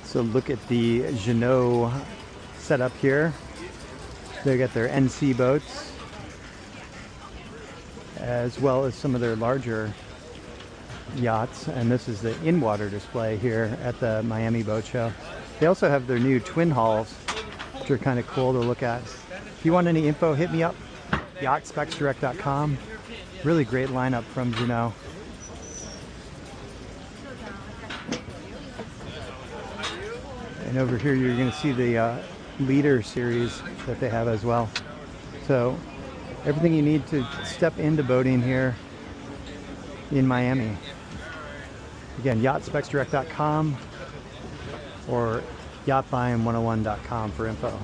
So look at the Jeanneau setup here. They got their NC boats, as well as some of their larger yachts. And this is the in-water display here at the Miami Boat Show. They also have their new twin hulls, which are kind of cool to look at. If you want any info, hit me up, yachtspecsdirect.com. Really great lineup from Jeanneau. And over here you're going to see the Leader series that they have as well. So everything you need to step into boating here in Miami. Again, yachtspecsdirect.com or yachtbuying101.com for info.